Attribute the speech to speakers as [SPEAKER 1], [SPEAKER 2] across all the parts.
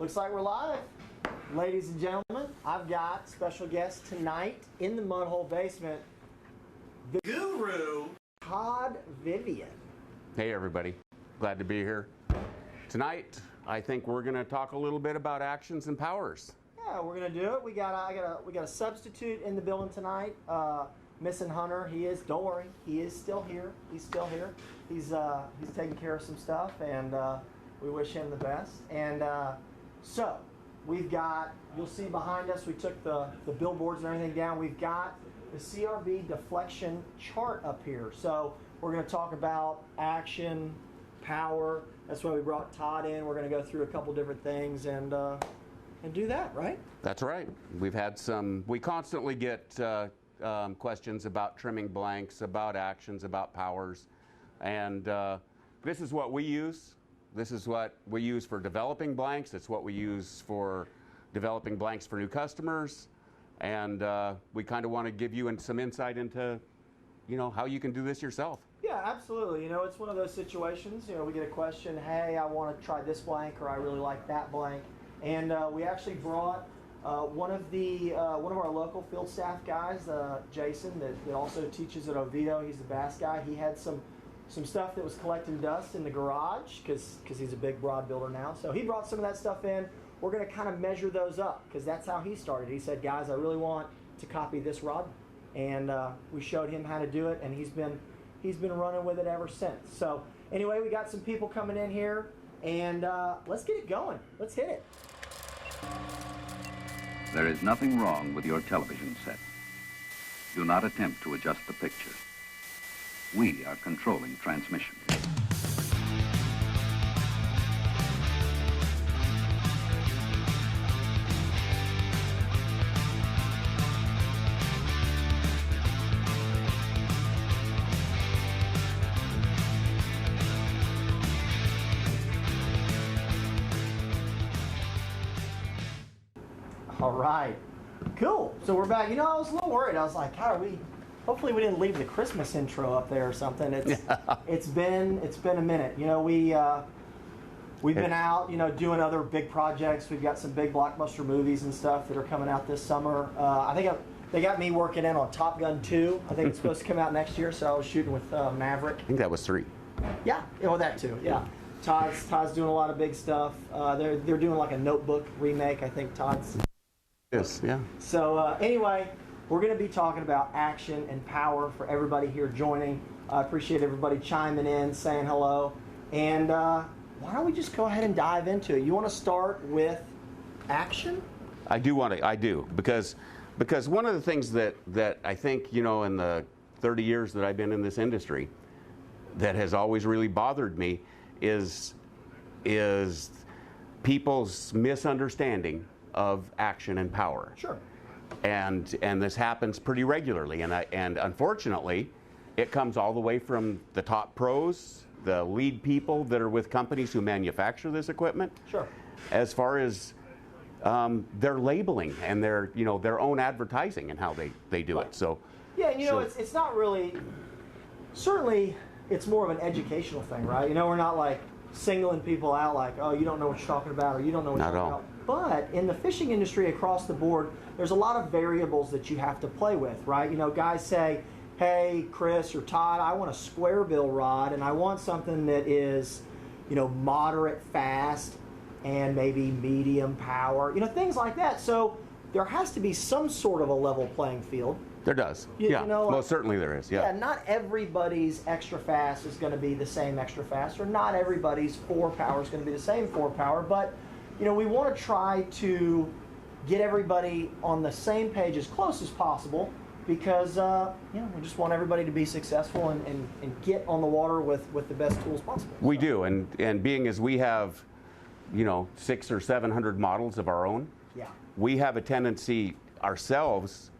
[SPEAKER 1] Looks like we're live. Ladies and gentlemen, I've got special guest tonight in the Mudhole Basement, the guru, Todd Vivian.
[SPEAKER 2] Hey everybody, glad to be here. Tonight, I think we're going to talk a little bit about actions and powers.
[SPEAKER 1] Yeah, we're going to do it. We got a substitute in the building tonight. Missing Hunter. Don't worry, he is still here. He's still here. He's taking care of some stuff, and we wish him the best. And so we've got, you'll see behind us, we took the billboards and everything down. We've got the CRB deflection chart up here. So we're going to talk about action, power. That's why we brought Todd in. We're going to go through a couple different things and do that, right?
[SPEAKER 2] That's right. We've had we constantly get questions about trimming blanks, about actions, about powers. And this is what we use. This is what we use for developing blanks. It's what we use for developing blanks for new customers. And we kind of want to give you some insight into, how you can do this yourself.
[SPEAKER 1] Yeah, absolutely. It's one of those situations, we get a question, hey, I want to try this blank, or I really like that blank. And we actually brought one of our local field staff guys, Jason, that also teaches at Oviedo. He's the bass guy. He had some stuff that was collecting dust in the garage because he's a big rod builder now. So he brought some of that stuff in. We're going to kind of measure those up because that's how he started. He said, guys, I really want to copy this rod. And we showed him how to do it, and he's been running with it ever since. So anyway, we got some people coming in here, and let's get it going. Let's hit it.
[SPEAKER 3] There is nothing wrong with your television set. Do not attempt to adjust the picture. We are controlling transmission.
[SPEAKER 1] All right, cool. So we're back. I was a little worried. I was like, hopefully we didn't leave the Christmas intro up there or something. It's been a minute. We've been out, doing other big projects. We've got some big blockbuster movies and stuff that are coming out this summer. I think they got me working in on Top Gun 2. I think it's supposed to come out next year, so I was shooting with Maverick.
[SPEAKER 2] I think that was 3.
[SPEAKER 1] Yeah, that too. Yeah. Todd's doing a lot of big stuff. They're doing like a Notebook remake. I think Todd's.
[SPEAKER 2] Yes, yeah.
[SPEAKER 1] So anyway, we're going to be talking about action and power for everybody here joining. I appreciate everybody chiming in, saying hello. And why don't we just go ahead and dive into it? You want to start with action?
[SPEAKER 2] I do, because one of the things that I think, in the 30 years that I've been in this industry that has always really bothered me is people's misunderstanding of action and power.
[SPEAKER 1] Sure.
[SPEAKER 2] And this happens pretty regularly, and unfortunately, it comes all the way from the top pros, the lead people that are with companies who manufacture this equipment.
[SPEAKER 1] Sure.
[SPEAKER 2] As far as their labeling and their own advertising and how they do it. So
[SPEAKER 1] yeah, it's not really. Certainly, it's more of an educational thing, right? We're not like singling people out like, oh, you don't know what you're talking about, or you don't know what you're talking about. But in the fishing industry across the board, there's a lot of variables that you have to play with, right? Guys say, hey, Chris or Todd, I want a square bill rod, and I want something that is, moderate fast and maybe medium power, things like that. So there has to be some sort of a level playing field.
[SPEAKER 2] There does. Most certainly there is. Yeah.
[SPEAKER 1] Not everybody's extra fast is going to be the same extra fast, or not everybody's 4 power is going to be the same 4 power, but we want to try to get everybody on the same page as close as possible because, we just want everybody to be successful and get on the water with the best tools possible.
[SPEAKER 2] We do, and being as we have, 600 or 700 models of our own, we have a tendency ourselves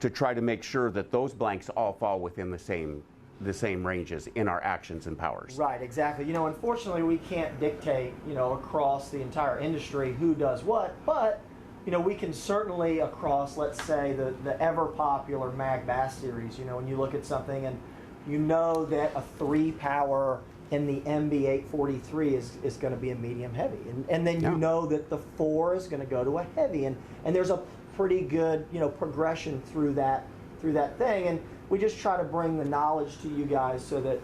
[SPEAKER 2] to try to make sure that those blanks all fall within the same ranges in our actions and powers.
[SPEAKER 1] Right, exactly. Unfortunately, we can't dictate, across the entire industry who does what, but, we can certainly across, let's say, the ever popular Mag Bass series, when you look at something and that a 3 power and the MB843 is going to be a medium heavy, and then you know that the 4 is going to go to a heavy, and there's a pretty good progression through that thing, and we just try to bring the knowledge to you guys so that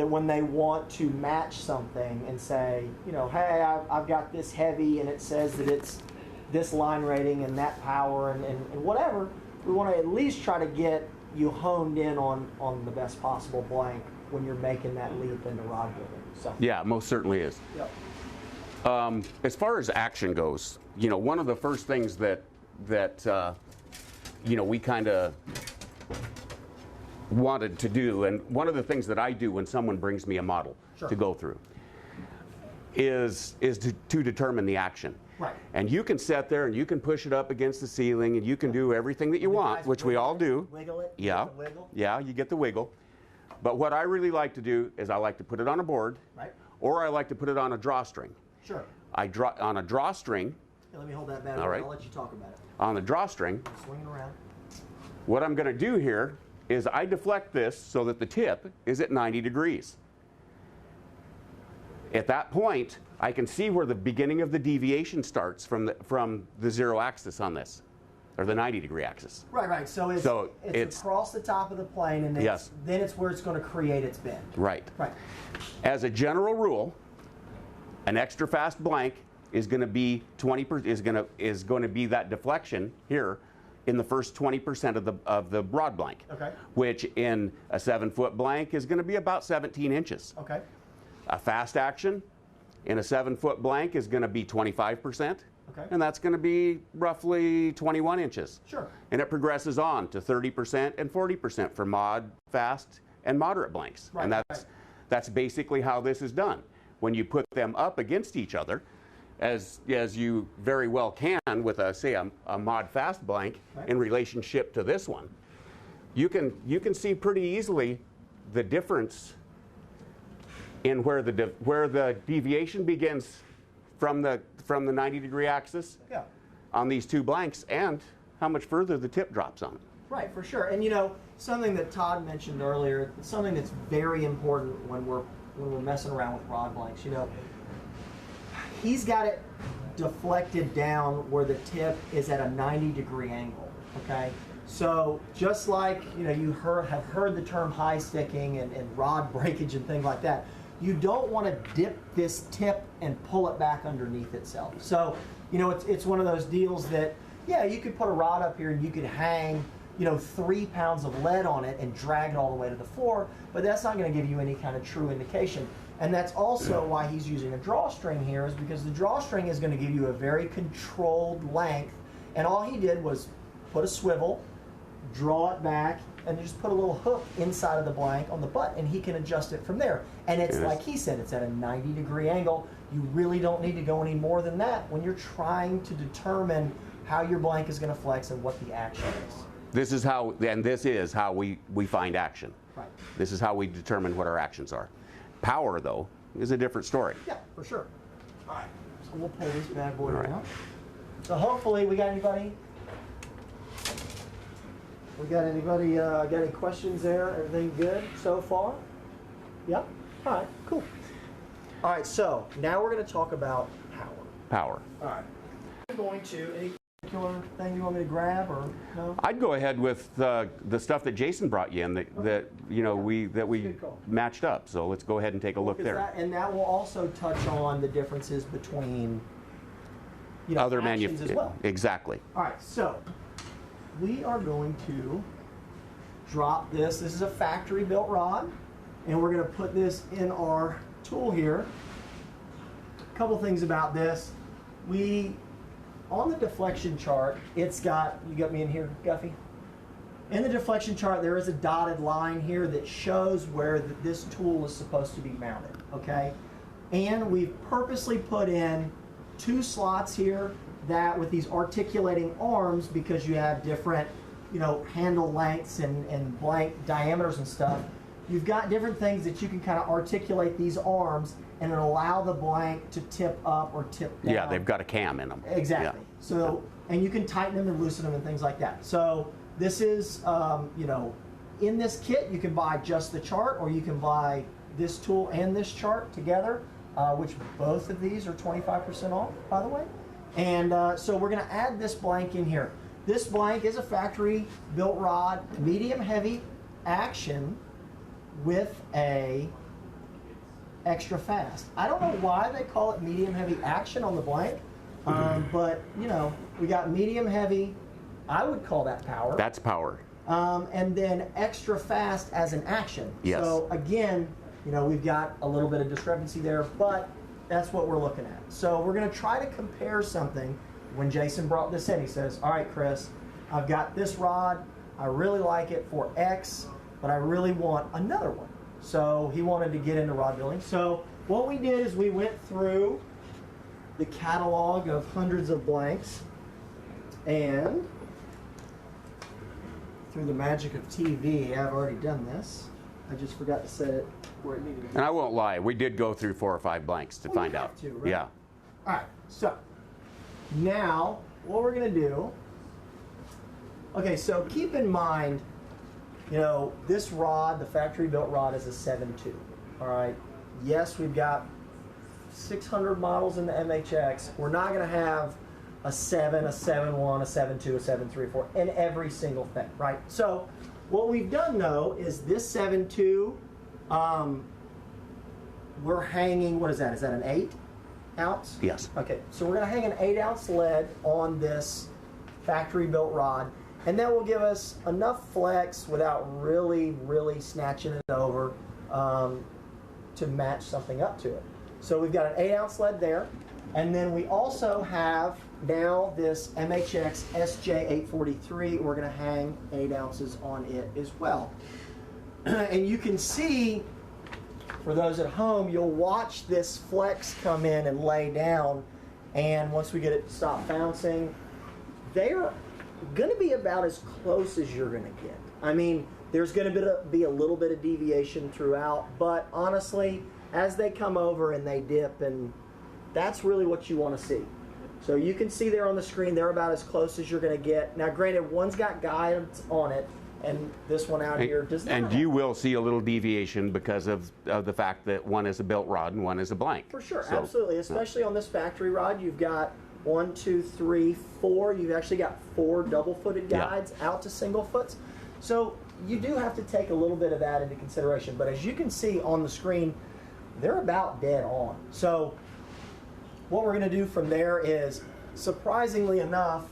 [SPEAKER 1] when they want to match something and say, hey, I've got this heavy and it says that it's this line rating and that power and whatever, we want to at least try to get you honed in on the best possible blank when you're making that leap into rod building. So
[SPEAKER 2] yeah, most certainly is.
[SPEAKER 1] Yep.
[SPEAKER 2] As far as action goes, one of the first things that we kind of wanted to do, and one of the things that I do when someone brings me a model to go through is to determine the action.
[SPEAKER 1] Right.
[SPEAKER 2] And you can sit there and you can push it up against the ceiling and you can do everything that you want, which we all do.
[SPEAKER 1] Wiggle it.
[SPEAKER 2] Yeah.
[SPEAKER 1] Wiggle.
[SPEAKER 2] Yeah, you get the wiggle. But what I really like to do is I like to put it on a board,
[SPEAKER 1] right,
[SPEAKER 2] or I like to put it on a drawstring.
[SPEAKER 1] Sure.
[SPEAKER 2] I draw on a drawstring.
[SPEAKER 1] Let me hold that bad.
[SPEAKER 2] All right.
[SPEAKER 1] I'll let you talk about it.
[SPEAKER 2] On the drawstring,
[SPEAKER 1] Swing it around.
[SPEAKER 2] what I'm going to do here is I deflect this so that the tip is at 90 degrees. At that point, I can see where the beginning of the deviation starts from the 0 axis on this, or the 90-degree axis.
[SPEAKER 1] Right. So it's across the top of the plane, and then it's where it's going to create its bend.
[SPEAKER 2] Right.
[SPEAKER 1] Right.
[SPEAKER 2] As a general rule, an extra fast blank is going to be is going to be that deflection here in the first 20% of the broad blank.
[SPEAKER 1] Okay.
[SPEAKER 2] Which in a 7-foot blank is going to be about 17 inches.
[SPEAKER 1] Okay.
[SPEAKER 2] A fast action in a 7-foot blank is going to be 25%.
[SPEAKER 1] Okay.
[SPEAKER 2] And that's going to be roughly 21 inches.
[SPEAKER 1] Sure.
[SPEAKER 2] And it progresses on to 30% and 40% for mod, fast, and moderate blanks.
[SPEAKER 1] Right.
[SPEAKER 2] And that's basically how this is done. When you put them up against each other, as you very well can with a mod fast blank in relationship to this one, you can see pretty easily the difference in where the deviation begins from the 90-degree axis on these two blanks, and how much further the tip drops on it.
[SPEAKER 1] Right, for sure. And something that Todd mentioned earlier, something that's very important when we're messing around with rod blanks. He's got it deflected down where the tip is at a 90-degree angle. Okay, so just like you have heard the term high sticking and rod breakage and things like that. You don't want to dip this tip and pull it back underneath itself. So, it's one of those deals that, you could put a rod up here and you could hang, 3 pounds of lead on it and drag it all the way to the floor, but that's not going to give you any kind of true indication. And that's also why he's using a drawstring here, is because the drawstring is going to give you a very controlled length, and all he did was put a swivel, draw it back, and just put a little hook inside of the blank on the butt, and he can adjust it from there. And it's like he said, it's at a 90-degree angle. You really don't need to go any more than that when you're trying to determine how your blank is going to flex and what the action is.
[SPEAKER 2] This is how we find action.
[SPEAKER 1] Right.
[SPEAKER 2] This is how we determine what our actions are. Power, though, is a different story.
[SPEAKER 1] Yeah, for sure. All right, so we'll pull this bad boy
[SPEAKER 2] All right.
[SPEAKER 1] out. So hopefully, we got anybody? Got any questions there? Everything good so far? Yep. All right, cool. All right, so now we're going to talk about power.
[SPEAKER 2] Power.
[SPEAKER 1] All right. I'm going to, any particular thing you want me to grab, or no?
[SPEAKER 2] I'd go ahead with the stuff that Jason brought you in that we matched up. So let's go ahead and take a look there.
[SPEAKER 1] And that will also touch on the differences between
[SPEAKER 2] other
[SPEAKER 1] actions as well.
[SPEAKER 2] Exactly.
[SPEAKER 1] All right, so we are going to drop this. This is a factory built rod, and we're going to put this in our tool here. A couple things about this. On the deflection chart, it's got, you got me in here, Guffey? In the deflection chart, there is a dotted line here that shows where this tool is supposed to be mounted, okay? And we've purposely put in 2 slots here that with these articulating arms, because you have different, handle lengths and blank diameters and stuff, you've got different things that you can kind of articulate these arms and allow the blank to tip up or tip down.
[SPEAKER 2] Yeah, they've got a cam in them.
[SPEAKER 1] Exactly.
[SPEAKER 2] Yeah.
[SPEAKER 1] So, and you can tighten them and loosen them and things like that. So this is, in this kit, you can buy just the chart, or you can buy this tool and this chart together, which both of these are 25% off, by the way. And so we're going to add this blank in here. This blank is a factory built rod, medium heavy action with a extra fast. I don't know why they call it medium heavy action on the blank, but you know, we got medium heavy. I would call that power.
[SPEAKER 2] That's power.
[SPEAKER 1] And then extra fast as an action.
[SPEAKER 2] Yes.
[SPEAKER 1] So again, you know, we've got a little bit of discrepancy there, but that's what we're looking at. So we're going to try to compare something. When Jason brought this in, he says, all right, Chris, I've got this rod. I really like it for X, but I really want another one. So he wanted to get into rod building. So what we did is we went through the catalog of hundreds of blanks, and through the magic of TV, I've already done this. I just forgot to set it where it needed to be.
[SPEAKER 2] And I won't lie, we did go through 4 or 5 blanks to find out.
[SPEAKER 1] To, right?
[SPEAKER 2] Yeah.
[SPEAKER 1] All right, so now what we're going to do, okay, so keep in mind, you know, this rod, the factory built rod, is a 7.2. All right, yes, we've got 600 models in the MHX. We're not going to have a 7, a 7.1, a 7.2, a 7.3, 4 in every single thing, right? So what we've done, though, is this 7.2, we're hanging, what is that? Is that an 8 ounce?
[SPEAKER 2] Yes.
[SPEAKER 1] Okay, so we're going to hang an 8 ounce lead on this factory built rod, and that will give us enough flex without really, really snatching it over to match something up to it. So we've got an 8 ounce lead there, and then we also have now this MHX SJ843. We're going to hang 8 ounces on it as well. And you can see, for those at home, you'll watch this flex come in and lay down, and once we get it to stop bouncing, they're going to be about as close as you're going to get. I mean, there's going to be a little bit of deviation throughout, but honestly, as they come over and they dip, and that's really what you want to see. So you can see there on the screen, they're about as close as you're going to get. Now, granted, one's got guidance on it, and this one out here does not.
[SPEAKER 2] And you will see a little deviation because of the fact that one is a built rod and one is a blank.
[SPEAKER 1] For sure,
[SPEAKER 2] So,
[SPEAKER 1] absolutely. Especially on this factory rod, you've got 1, 2, 3, 4. You've actually got 4 double-footed guides out to single foots. So you do have to take a little bit of that into consideration. But as you can see on the screen, they're about dead on. So what we're going to do from there is, surprisingly enough,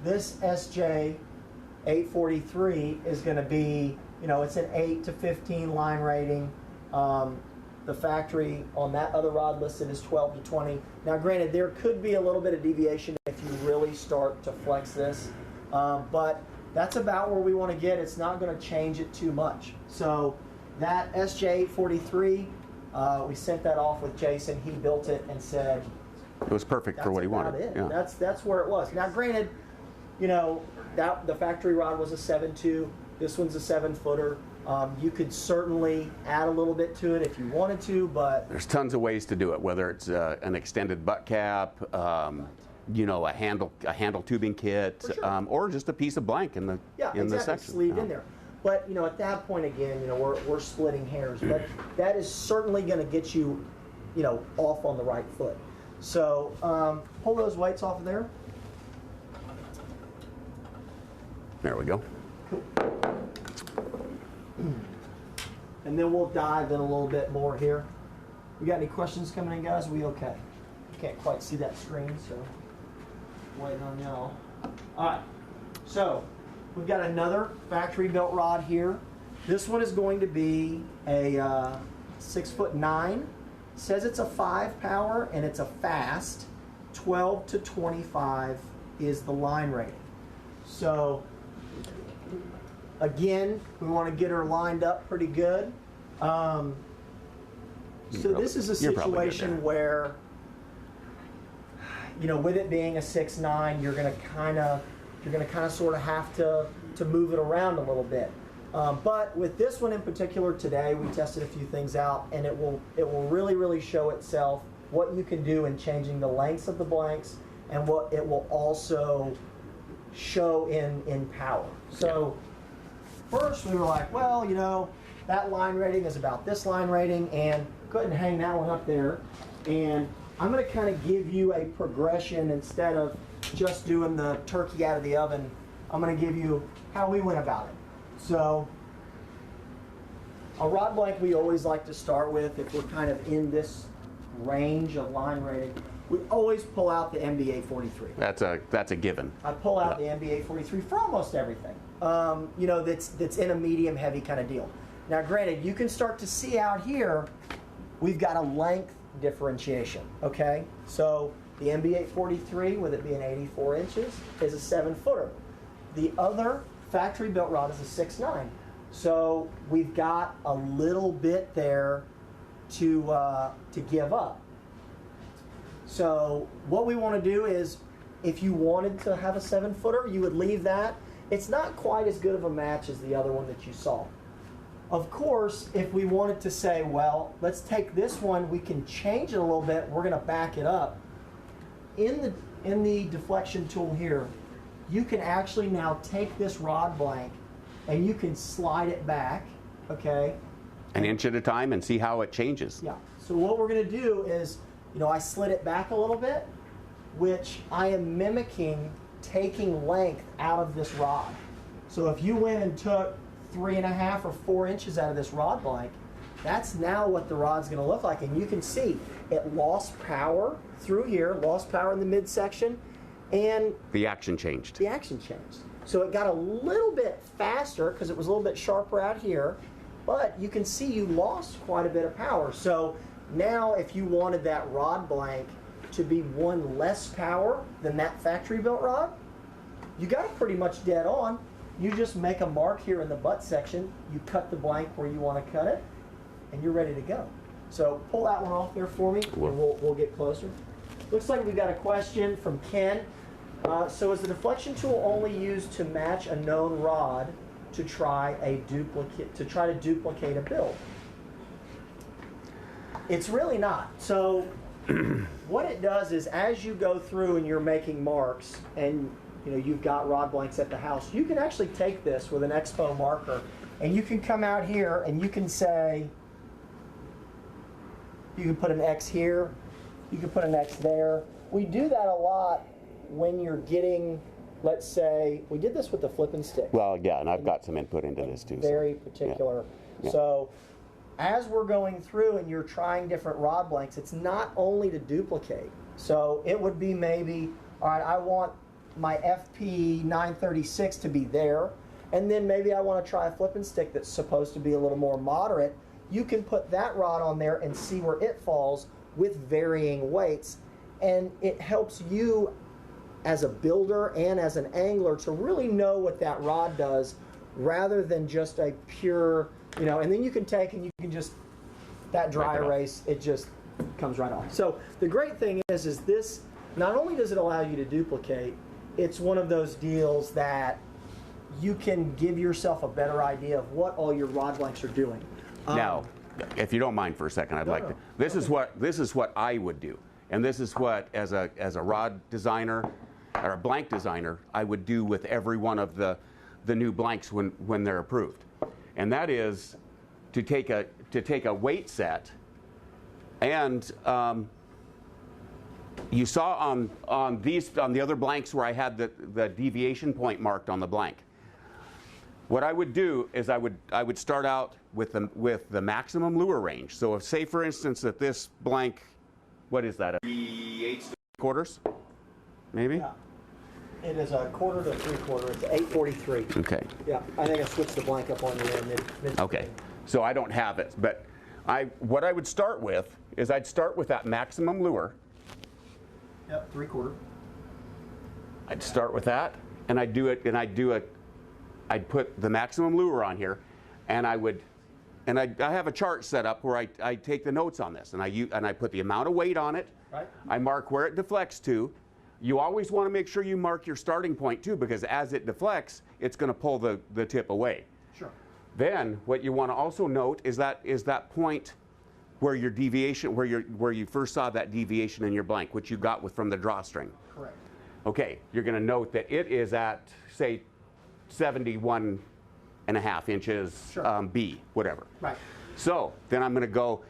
[SPEAKER 1] this SJ843 is going to be, you know, it's an 8 to 15 line rating. The factory on that other rod listed is 12 to 20. Now, granted, there could be a little bit of deviation if you really start to flex this, but that's about where we want to get. It's not going to change it too much. So that SJ843, we sent that off with Jason. He built it and said
[SPEAKER 2] it was perfect for what he wanted.
[SPEAKER 1] Yeah. That's where it was. Now, granted, you know, the factory rod was a 7.2. This one's a 7-footer. You could certainly add a little bit to it if you wanted to, but
[SPEAKER 2] There's tons of ways to do it, whether it's an extended butt cap, you know, a handle tubing kit,
[SPEAKER 1] sure.
[SPEAKER 2] or just a piece of blank in the the section.
[SPEAKER 1] Sleeved in there. But you know, at that point again, you know, we're splitting hairs, but that is certainly going to get you, you know, off on the right foot. So pull those weights off of there.
[SPEAKER 2] There we go.
[SPEAKER 1] And then we'll dive in a little bit more here. We got any questions coming in, guys? We okay? Can't quite see that screen, so waiting on y'all. All right, so we've got another factory built rod here. This one is going to be a 6'9". Says it's a 5 power and it's a fast. 12 to 25 is the line rating. So again, we want to get her lined up pretty good. So this is a situation where, you know, with it being a 6'9", you're going to kind of sort of have to move it around a little bit. But with this one in particular today, we tested a few things out, and it will really, really show itself what you can do in changing the lengths of the blanks, and what it will also show in power. So first we were like, well, you know, that line rating is about this line rating, and go ahead and hang that one up there. And I'm going to kind of give you a progression instead of just doing the turkey out of the oven. I'm going to give you how we went about it. So a rod blank we always like to start with, if we're kind of in this range of line rating, we always pull out the MB843.
[SPEAKER 2] That's a given.
[SPEAKER 1] I pull out the MB843 for almost everything. You know, that's in a medium heavy kind of deal. Now granted, you can start to see out here, we've got a length differentiation, okay? So the MB843, with it being 84 inches, is a 7-footer. The other factory built rod is a 6'9". So we've got a little bit there to give up. So what we want to do is, if you wanted to have a 7-footer, you would leave that. It's not quite as good of a match as the other one that you saw. Of course, if we wanted to say, well, let's take this one, we can change it a little bit, we're going to back it up. In the deflection tool here, you can actually now take this rod blank and you can slide it back, okay?
[SPEAKER 2] An inch at a time and see how it changes.
[SPEAKER 1] Yeah. So what we're going to do is, you know, I slid it back a little bit, which I am mimicking taking length out of this rod. So if you went and took 3.5 or 4 inches out of this rod blank, that's now what the rod's going to look like. And you can see it lost power through here, lost power in the midsection, and
[SPEAKER 2] the action changed.
[SPEAKER 1] The action changed. So it got a little bit faster because it was a little bit sharper out here, but you can see you lost quite a bit of power. So now if you wanted that rod blank to be one less power than that factory built rod, you got it pretty much dead on. You just make a mark here in the butt section, you cut the blank where you want to cut it, and you're ready to go. So pull that one off there for me, and we'll get closer. Looks like we've got a question from Ken. So is the deflection tool only used to match a known rod to try to duplicate a build? It's really not. So what it does is, as you go through and you're making marks, and you know you've got rod blanks at the house, you can actually take this with an Expo marker, and you can come out here and you can say, you can put an X here, you can put an X there. We do that a lot when you're getting, let's say, we did this with the flip and stick.
[SPEAKER 2] Well, yeah, and I've got some input into this too.
[SPEAKER 1] Very particular.
[SPEAKER 2] Yeah.
[SPEAKER 1] So as we're going through and you're trying different rod blanks, it's not only to duplicate. So it would be maybe, all right, I want my FP 936 to be there, and then maybe I want to try a flip and stick that's supposed to be a little more moderate. You can put that rod on there and see where it falls with varying weights, and it helps you as a builder and as an angler to really know what that rod does, rather than just a pure, you know, and then you can take and you can just, that dry erase, it just comes right off. So the great thing is this, not only does it allow you to duplicate, it's one of those deals that you can give yourself a better idea of what all your rod blanks are doing.
[SPEAKER 2] Now, if you don't mind for a second, I'd like to. This is what I would do, and this is what, as a rod designer or a blank designer, I would do with every one of the new blanks when they're approved, and that is to take a weight set, and you saw on the other blanks where I had the deviation point marked on the blank. What I would do is I would start out with the maximum lure range. So if, say for instance, that this blank, what is that? 3/8 maybe?
[SPEAKER 1] Yeah. It is a 1/4 to 3/4. It's 843.
[SPEAKER 2] Okay.
[SPEAKER 1] Yeah, I think I switched the blank up on the mid.
[SPEAKER 2] Okay. So I don't have it, but what I would start with is I'd start with that maximum lure.
[SPEAKER 1] Yep, 3/4.
[SPEAKER 2] I'd start with that, and I'd do it, and I'd put the maximum lure on here, and I have a chart set up where I take the notes on this, and I put the amount of weight on it.
[SPEAKER 1] Right.
[SPEAKER 2] I mark where it deflects to. You always want to make sure you mark your starting point too, because as it deflects, it's going to pull the tip away.
[SPEAKER 1] Sure.
[SPEAKER 2] Then what you want to also note is that point where your deviation, where you first saw that deviation in your blank, which you got from the drawstring.
[SPEAKER 1] Correct.
[SPEAKER 2] Okay, you're going to note that it is at, say, 71 8.5 inches
[SPEAKER 1] Sure.
[SPEAKER 2] B, whatever.
[SPEAKER 1] Right.
[SPEAKER 2] So then I'm going to go,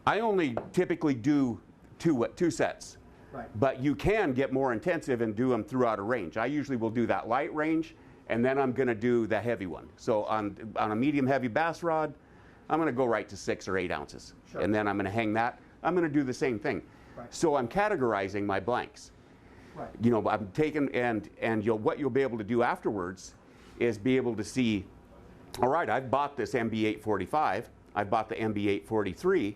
[SPEAKER 2] I only typically do two sets.
[SPEAKER 1] Right.
[SPEAKER 2] But you can get more intensive and do them throughout a range. I usually will do that light range, and then I'm going to do the heavy one. So on a medium heavy bass rod, I'm going to go right to 6 or 8 ounces.
[SPEAKER 1] Sure.
[SPEAKER 2] And then I'm going to hang that. I'm going to do the same thing.
[SPEAKER 1] Right.
[SPEAKER 2] So I'm categorizing my blanks.
[SPEAKER 1] Right.
[SPEAKER 2] You know, I'm taking, and what you'll be able to do afterwards is be able to see, all right, I've bought this MB845, I've bought the MB843,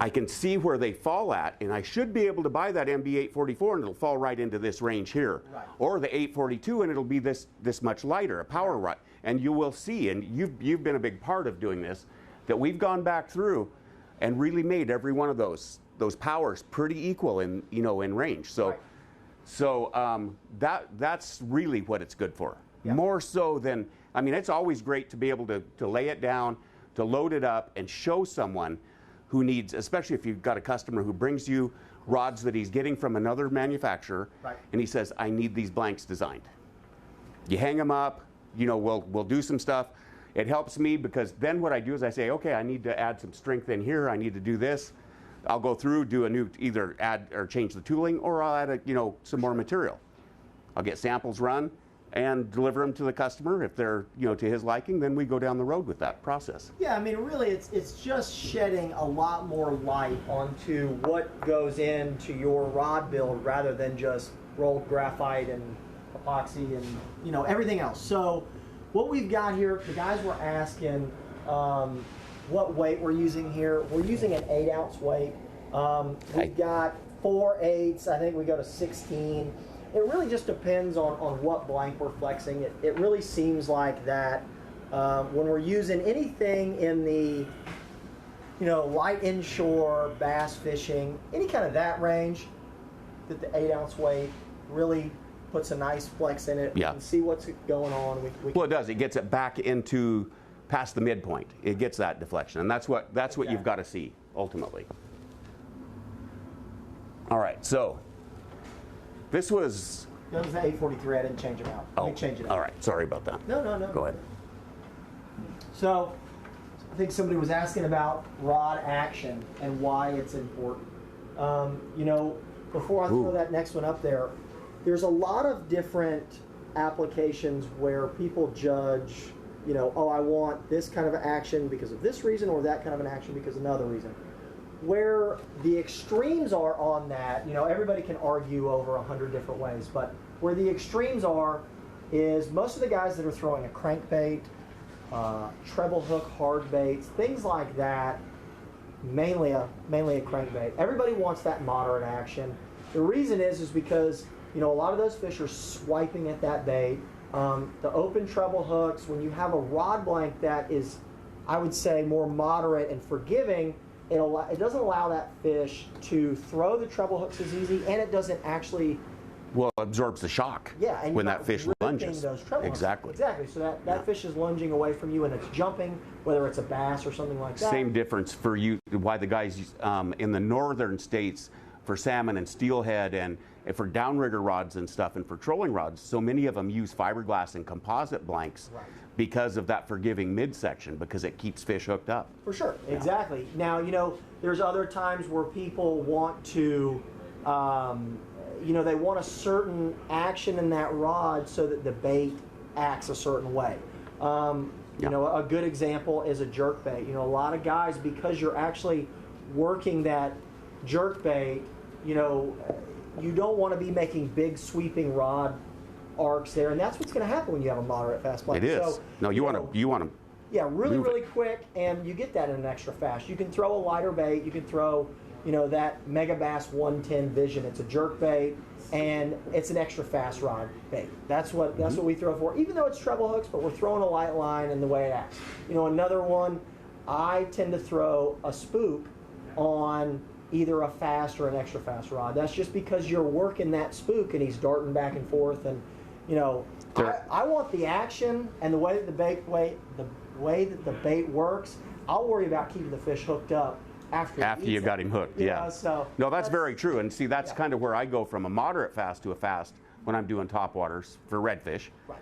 [SPEAKER 2] I can see where they fall at, and I should be able to buy that MB844 and it'll fall right into this range here.
[SPEAKER 1] Right.
[SPEAKER 2] Or the 842 and it'll be this much lighter, a power rod. And you will see, and you've been a big part of doing this, that we've gone back through and really made every one of those powers pretty equal in range. So,
[SPEAKER 1] Right.
[SPEAKER 2] so that's really what it's good for.
[SPEAKER 1] Yeah.
[SPEAKER 2] More so than, I mean, it's always great to be able to lay it down, to load it up, and show someone who needs, especially if you've got a customer who brings you rods that he's getting from another manufacturer,
[SPEAKER 1] Right.
[SPEAKER 2] and he says, I need these blanks designed. You hang them up, we'll do some stuff. It helps me because then what I do is I say, okay, I need to add some strength in here, I need to do this. I'll go through, do a new, either add or change the tooling, or I'll add some more material. I'll get samples run and deliver them to the customer. If they're to his liking, then we go down the road with that process.
[SPEAKER 1] Yeah, I mean, really, it's just shedding a lot more light onto what goes into your rod build rather than just rolled graphite and epoxy and everything else. So what we've got here, the guys were asking what weight we're using here. We're using an 8-ounce weight. We've got 4 8s. I think we go to 16. It really just depends on what blank we're flexing. It really seems like that when we're using anything in the light inshore, bass fishing, any kind of that range, that the 8-ounce weight really puts a nice flex in it.
[SPEAKER 2] Yeah.
[SPEAKER 1] We can see what's going on.
[SPEAKER 2] Well, it does. It gets it back into past the midpoint. It gets that deflection, and that's what you've got to see ultimately. All right, so this was.
[SPEAKER 1] That was the 843. I didn't change them out. Let me change it out.
[SPEAKER 2] All right. Sorry about that.
[SPEAKER 1] No.
[SPEAKER 2] Go ahead.
[SPEAKER 1] So, I think somebody was asking about rod action and why it's important. Before I throw that next one up there, there's a lot of different applications where people judge, oh, I want this kind of action because of this reason, or that kind of an action because of another reason. Where the extremes are on that, everybody can argue over 100 different ways, but where the extremes are is most of the guys that are throwing a crankbait, treble hook hard baits, things like that, mainly a crankbait. Everybody wants that moderate action. The reason is because a lot of those fish are swiping at that bait. The open treble hooks, when you have a rod blank that is, I would say, more moderate and forgiving, it doesn't allow that fish to throw the treble hooks as easy, and it doesn't actually.
[SPEAKER 2] Well, it absorbs the shock.
[SPEAKER 1] Yeah, and
[SPEAKER 2] when that fish lunges.
[SPEAKER 1] Those treble
[SPEAKER 2] Exactly.
[SPEAKER 1] Hooks. Exactly. So that fish is lunging away from you, and it's jumping, whether it's a bass or something like that.
[SPEAKER 2] Same difference for you. Why the guys in the northern states for salmon and steelhead and for downrigger rods and stuff and for trolling rods, so many of them use fiberglass and composite blanks.
[SPEAKER 1] Right.
[SPEAKER 2] Because of that forgiving midsection, because it keeps fish hooked up.
[SPEAKER 1] For sure,
[SPEAKER 2] Yeah.
[SPEAKER 1] exactly. Now, there's other times where people want to, they want a certain action in that rod so that the bait acts a certain way. A good example is a jerk bait. A lot of guys, because you're actually working that jerk bait, you don't want to be making big sweeping rod arcs there, and that's what's going to happen when you have a moderate fast blank.
[SPEAKER 2] It is.
[SPEAKER 1] So,
[SPEAKER 2] No, you want to.
[SPEAKER 1] Yeah, really quick, and you get that in an extra fast. You can throw a lighter bait. You can throw, that Mega Bass 110 Vision. It's a jerk bait, and it's an extra fast rod bait. That's what we throw for. Even though it's treble hooks, but we're throwing a light line and the way it acts. Another one, I tend to throw a spook on either a fast or an extra fast rod. That's just because you're working that spook, and he's darting back and forth, and I want the action and the way that the bait works. I'll worry about keeping the fish hooked up after
[SPEAKER 2] you got him hooked. Yeah.
[SPEAKER 1] So
[SPEAKER 2] no, that's very true. And see, that's kind of where I go from a moderate fast to a fast when I'm doing topwaters for redfish.
[SPEAKER 1] Right.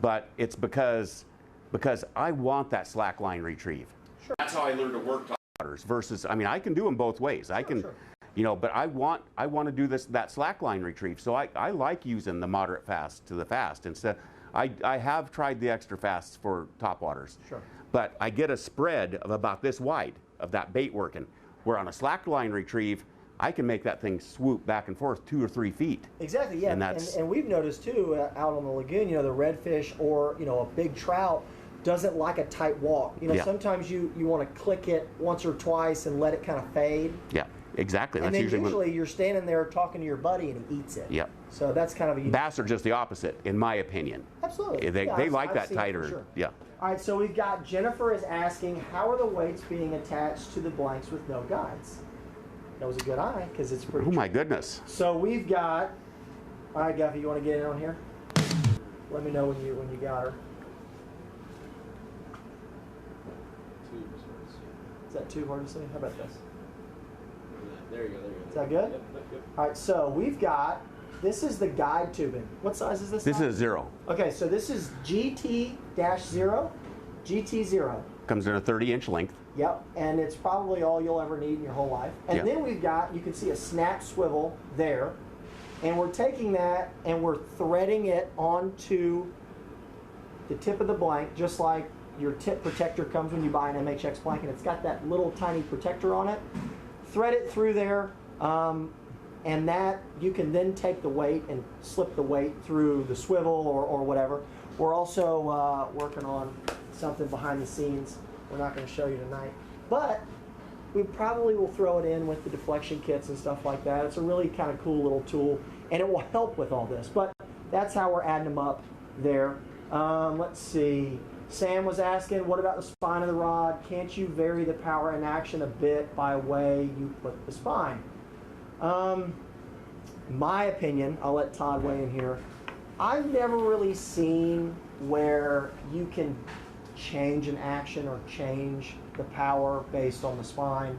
[SPEAKER 2] But it's because because I want that slack line retrieve.
[SPEAKER 1] Sure.
[SPEAKER 2] That's how I learned to work top waters versus, I mean, I can do them both ways. I can,
[SPEAKER 1] sure.
[SPEAKER 2] you know, but I want to do that slack line retrieve. So I like using the moderate fast to the fast instead. I have tried the extra fasts for top waters.
[SPEAKER 1] Sure.
[SPEAKER 2] But I get a spread of about this wide of that bait working, where on a slack line retrieve, I can make that thing swoop back and forth 2 or 3 feet.
[SPEAKER 1] Exactly, yeah. And we've noticed too, out on the lagoon, you know, the redfish or, you know, a big trout doesn't like a tight walk. You know,
[SPEAKER 2] Yeah.
[SPEAKER 1] sometimes you want to click it once or twice and let it kind of fade.
[SPEAKER 2] Yeah, exactly.
[SPEAKER 1] And
[SPEAKER 2] That's
[SPEAKER 1] then usually
[SPEAKER 2] when,
[SPEAKER 1] you're standing there talking to your buddy and he eats it.
[SPEAKER 2] yeah.
[SPEAKER 1] So that's kind of a...
[SPEAKER 2] Bass are just the opposite, in my opinion.
[SPEAKER 1] Absolutely.
[SPEAKER 2] They like
[SPEAKER 1] I've
[SPEAKER 2] that
[SPEAKER 1] seen it for
[SPEAKER 2] tighter.
[SPEAKER 1] sure.
[SPEAKER 2] Yeah.
[SPEAKER 1] All right, so we've got Jennifer is asking, how are the weights being attached to the blanks with no guides? That was a good eye, because it's pretty...
[SPEAKER 2] Oh my goodness.
[SPEAKER 1] So we've got... All right, Guffey, you want to get in on here? Let me know when you got her. Is that too hard to see? How about this?
[SPEAKER 4] There you go, there you go.
[SPEAKER 1] Is that good?
[SPEAKER 4] Yep.
[SPEAKER 1] All right, so we've got... This is the guide tubing. What size is this?
[SPEAKER 2] This
[SPEAKER 1] now?
[SPEAKER 2] is 0.
[SPEAKER 1] Okay, so this is GT-0, GT0.
[SPEAKER 2] Comes in a 30-inch length.
[SPEAKER 1] Yep, and it's probably all you'll ever need in your whole life. And
[SPEAKER 2] Yep.
[SPEAKER 1] then we've got, you can see a snap swivel there, and we're taking that and we're threading it onto the tip of the blank, just like your tip protector comes when you buy an MHX blank, and it's got that little tiny protector on it. Thread it through there, and that you can then take the weight and slip the weight through the swivel or whatever. We're also working on something behind the scenes we're not going to show you tonight, but we probably will throw it in with the deflection kits and stuff like that. It's a really kind of cool little tool, and it will help with all this, but that's how we're adding them up there. Let's see. Sam was asking, what about the spine of the rod? Can't you vary the power and action a bit by way you put the spine? My opinion, I'll let Todd weigh in here. I've never really seen where you can change an action or change the power based on the spine.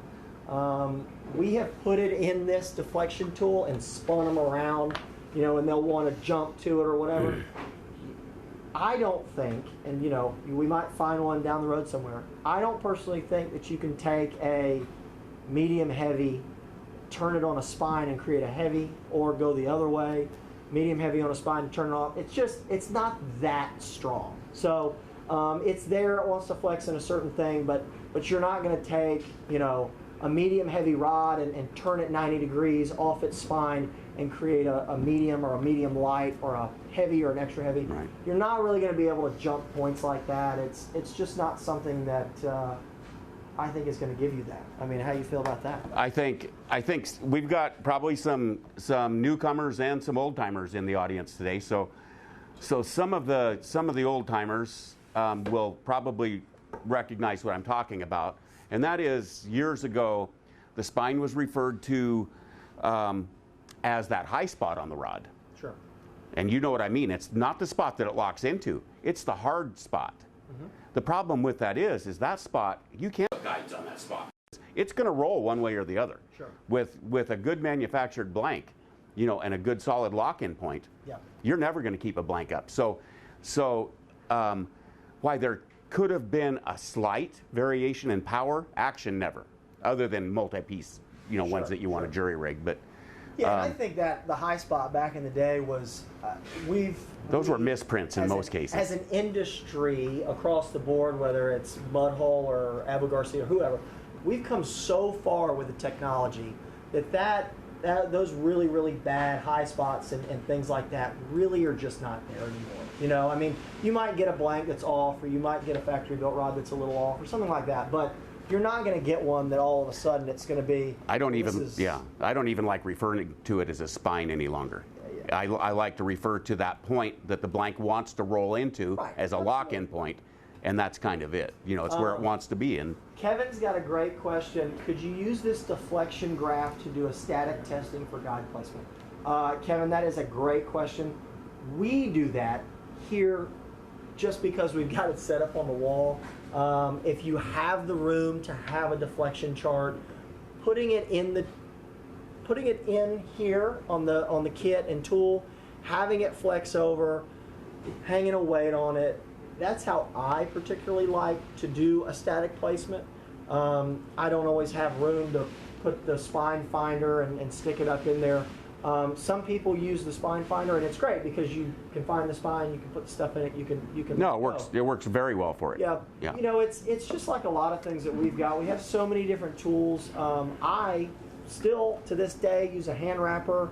[SPEAKER 1] We have put it in this deflection tool and spun them around, you know, and they'll want to jump to it or whatever. I don't think, and you know, we might find one down the road somewhere, I don't personally think that you can take a medium heavy, turn it on a spine and create a heavy, or go the other way, medium heavy on a spine and turn it off. It's not that strong. So it's there, it wants to flex in a certain thing, but you're not going to take, you know, a medium heavy rod and turn it 90 degrees off its spine and create a medium or a medium light or a heavy or an extra heavy.
[SPEAKER 2] Right.
[SPEAKER 1] You're not really going to be able to jump points like that. It's just not something that I think is going to give you that. I mean, how do you feel about that?
[SPEAKER 2] I think we've got probably some newcomers and some old timers in the audience today. So some of the old timers will probably recognize what I'm talking about, and that is years ago, the spine was referred to as that high spot on the rod.
[SPEAKER 1] Sure.
[SPEAKER 2] And you know what I mean. It's not the spot that it locks into. It's the hard spot. Mm-hmm. The problem with that is that spot, you can't put guides on that spot. It's going to roll one way or the other.
[SPEAKER 1] Sure.
[SPEAKER 2] With a good manufactured blank, you know, and a good solid lock-in point,
[SPEAKER 1] Yeah.
[SPEAKER 2] you're never going to keep a blank up. So why there could have been a slight variation in power, action never, other than multi-piece, you know, ones that you want to jury rig. But
[SPEAKER 1] yeah, I think that the high spot back in the day was
[SPEAKER 2] those were misprints in most cases.
[SPEAKER 1] As an industry across the board, whether it's Mudhole or Abu Garcia or whoever, we've come so far with the technology that those really, really bad high spots and things like that really are just not there anymore. You know, I mean, you might get a blank that's off, or you might get a factory built rod that's a little off, or something like that, but you're not going to get one that all of a sudden it's going to be. I don't even like referring to it as a spine any longer. Yeah. I like to refer to that point that the blank wants to roll into as a lock-in point, and that's kind of it. You know, it's where it wants to be. And Kevin's got a great question. Could you use this deflection graph to do a static testing for guide placement? Kevin, that is a great question. We do that here just because we've got it set up on the wall. If you have the room to have a deflection chart, putting it in here on the kit and tool, having it flex over, hanging a weight on it, that's how I particularly like to do a static placement. I don't always have room to put the spine finder and stick it up in there. Some people use the spine finder, and it's great because you can find the spine, you can put the stuff in it, you can.
[SPEAKER 2] No, it works. It works very well for it.
[SPEAKER 1] Yeah.
[SPEAKER 2] Yeah.
[SPEAKER 1] You know, it's just like a lot of things that we've got. We have so many different tools. I still to this day use a hand wrapper.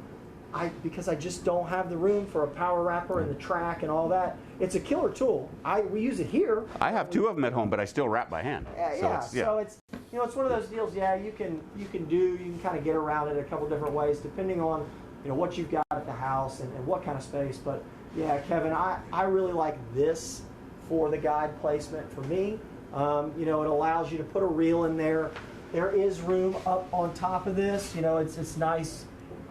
[SPEAKER 1] Because I just don't have the room for a power wrapper and the track and all that. It's a killer tool. We use it here.
[SPEAKER 2] I have 2 of them at home, but I still wrap by hand.
[SPEAKER 1] So it's you know, it's one of those deals. Yeah, you can kind of get around it a couple different ways depending on what you've got at the house and what kind of space. But yeah, Kevin, I really like this for the guide placement for me. It allows you to put a reel in there. There is room up on top of this. It's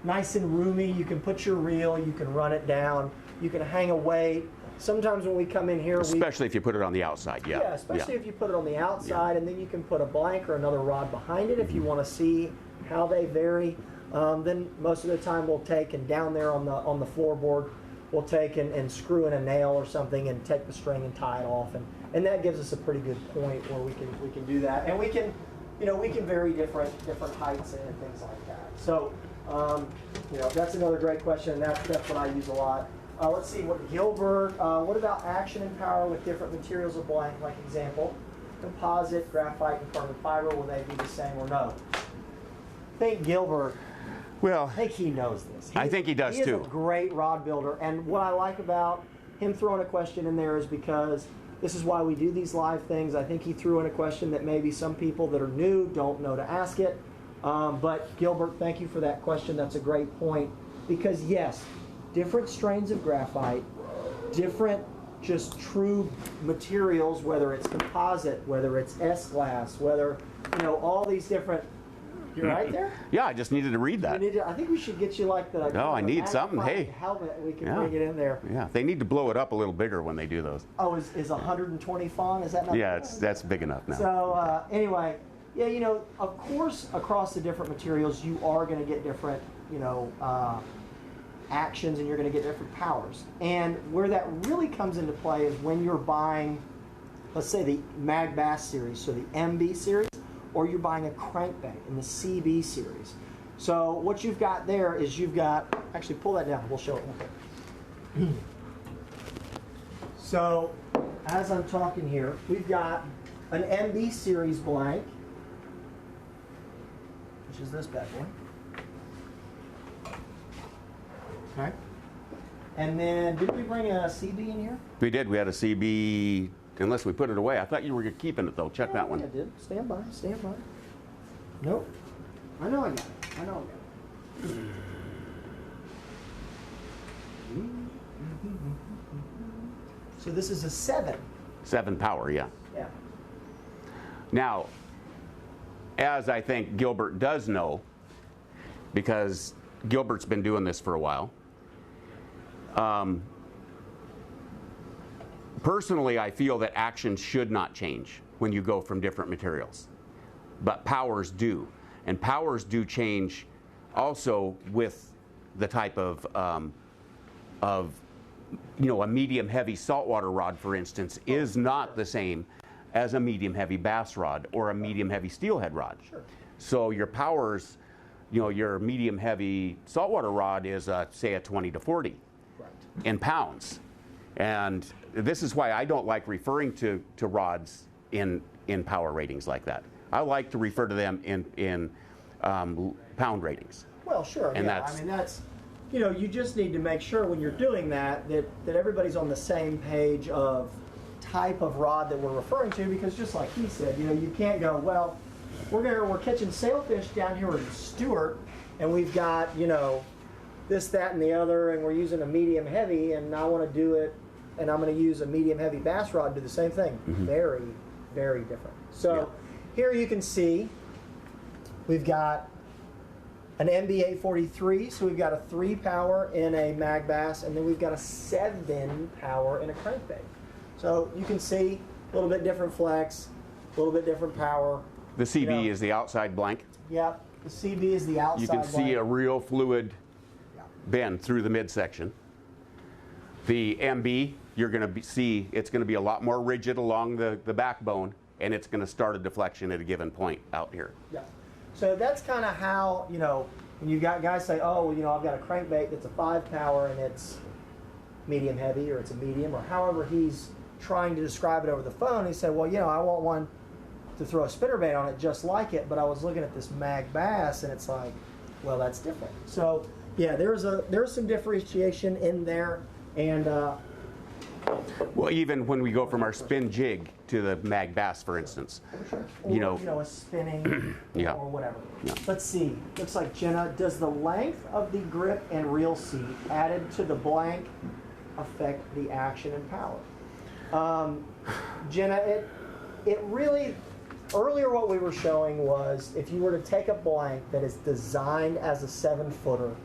[SPEAKER 1] nice and roomy. You can put your reel, you can run it down, you can hang a weight. Sometimes when we come in here,
[SPEAKER 2] especially if you put it on the outside, yeah.
[SPEAKER 1] Yeah, especially if you put it on the outside, and then you can put a blank or another rod behind it if you want to see how they vary. Then most of the time we'll take and down there on the floorboard, we'll take and screw in a nail or something and take the string and tie it off, and that gives us a pretty good point where we can do that, and we can vary different heights and things like that. So. That's another great question, and that's what I use a lot. Let's see, Gilbert, what about action and power with different materials of blank, like example, composite, graphite, and carbon fiber, will they be the same or no? I think Gilbert, I think he knows this.
[SPEAKER 2] I think he does too.
[SPEAKER 1] He's a great rod builder, and what I like about him throwing a question in there is because this is why we do these live things. I think he threw in a question that maybe some people that are new don't know to ask it. But Gilbert, thank you for that question. That's a great point. Because yes, different strains of graphite, different just true materials, whether it's composite, whether it's S-glass, whether, all these different... You're right there?
[SPEAKER 2] Yeah, I just needed to read that.
[SPEAKER 1] I think we should get you like the...
[SPEAKER 2] No, I need something. Hey.
[SPEAKER 1] Helmet. We can bring it in there.
[SPEAKER 2] Yeah, they need to blow it up a little bigger when they do those.
[SPEAKER 1] Oh, is 120 fawn? Is that not...
[SPEAKER 2] Yeah, that's big enough now.
[SPEAKER 1] So, anyway... Yeah, of course, across the different materials, you are going to get different, actions, and you're going to get different powers. And where that really comes into play is when you're buying, let's say, the Mag Bass series, so the MB series, or you're buying a crankbait in the CB series. So what you've got there is actually pull that down, we'll show it real quick. So, as I'm talking here, we've got an MB series blank, which is this bad boy. Okay. And then, did we bring a CB in here?
[SPEAKER 2] We did. We had a CB, unless we put it away. I thought you were keeping it, though. Check that one.
[SPEAKER 1] I did. Stand by. Nope. I know I got it. So this is a 7.
[SPEAKER 2] 7 power, yeah.
[SPEAKER 1] Yeah.
[SPEAKER 2] Now, as I think Gilbert does know, because Gilbert's been doing this for a while, personally I feel that actions should not change when you go from different materials, but powers do. And powers do change also with the type of a medium heavy saltwater rod, for instance, is not the same as a medium heavy bass rod or a medium heavy steelhead rod.
[SPEAKER 1] Sure.
[SPEAKER 2] So your powers, your medium heavy saltwater rod is say a 20 to 40 in pounds. And this is why I don't like referring to rods in power ratings like that. I like to refer to them in pound ratings.
[SPEAKER 1] Well, sure.
[SPEAKER 2] And
[SPEAKER 1] that's you just need to make sure when you're doing that everybody's on the same page of type of rod that we're referring to, because just like he said, you can't go, well, we're catching sailfish down here in Stewart, and we've got this, that, and the other, and we're using a medium heavy, and I want to do it, and I'm going to use a medium heavy bass rod to do the same thing. Mm-hmm. Very, very different. So here you can see we've got an MB 843, so we've got a 3 power in a Mag Bass, and then we've got a 7 power in a crankbait. So you can see a little bit different flex, a little bit different power.
[SPEAKER 2] The CB is the outside blank.
[SPEAKER 1] Yep, the CB is the outside blank.
[SPEAKER 2] You can see a real fluid bend through the midsection. The MB, you're going to see it's going to be a lot more rigid along the backbone, and it's going to start a deflection at a given point out here.
[SPEAKER 1] Yeah. So that's kind of how, you know, when you got guys say, oh, you know, I've got a crankbait that's a 5 power and it's medium heavy, or it's a medium, or however he's trying to describe it over the phone. He said, well, you know, I want one to throw a spinnerbait on it just like it, but I was looking at this mag bass and it's like, well, that's different. So yeah, there's some differentiation in there. And
[SPEAKER 2] well, even when we go from our spin jig to the mag bass, for instance,
[SPEAKER 1] or,
[SPEAKER 2] you know,
[SPEAKER 1] a spinning
[SPEAKER 2] yeah.
[SPEAKER 1] or whatever.
[SPEAKER 2] Yeah.
[SPEAKER 1] Let's see. Looks like Jenna, does the length of the grip and reel seat added to the blank affect the action and power? Jenna, it really, earlier what we were showing was if you were to take a blank that is designed as a 7-footer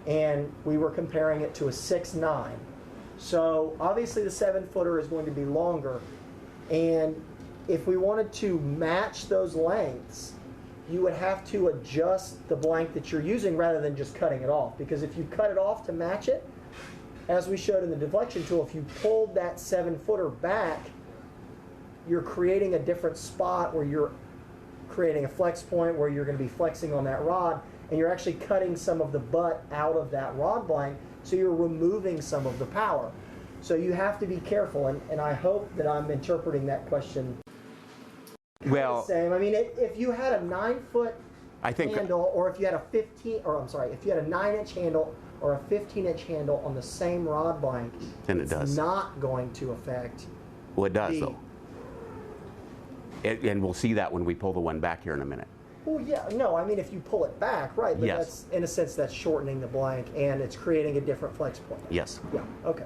[SPEAKER 1] and we were comparing it to a 6'9", so obviously the 7-footer is going to be longer, and if we wanted to match those lengths, you would have to adjust the blank that you're using rather than just cutting it off, because if you cut it off to match it, as we showed in the deflection tool, if you pulled that 7-footer back, you're creating a different spot where you're creating a flex point where you're going to be flexing on that rod, and you're actually cutting some of the butt out of that rod blank, so you're removing some of the power. So you have to be careful, and I hope that I'm interpreting that question
[SPEAKER 2] well,
[SPEAKER 1] the same. I mean, if you had a 9-foot handle, or if you had a 9-inch handle or a 15-inch handle on the same rod blank,
[SPEAKER 2] then it does.
[SPEAKER 1] It's not going to affect.
[SPEAKER 2] Well, it does, though. And we'll see that when we pull the one back here in a minute.
[SPEAKER 1] Well, yeah, no, I mean, if you pull it back, right, but
[SPEAKER 2] yes.
[SPEAKER 1] That's, in a sense, that's shortening the blank, and it's creating a different flex point.
[SPEAKER 2] Yes.
[SPEAKER 1] Yeah, okay.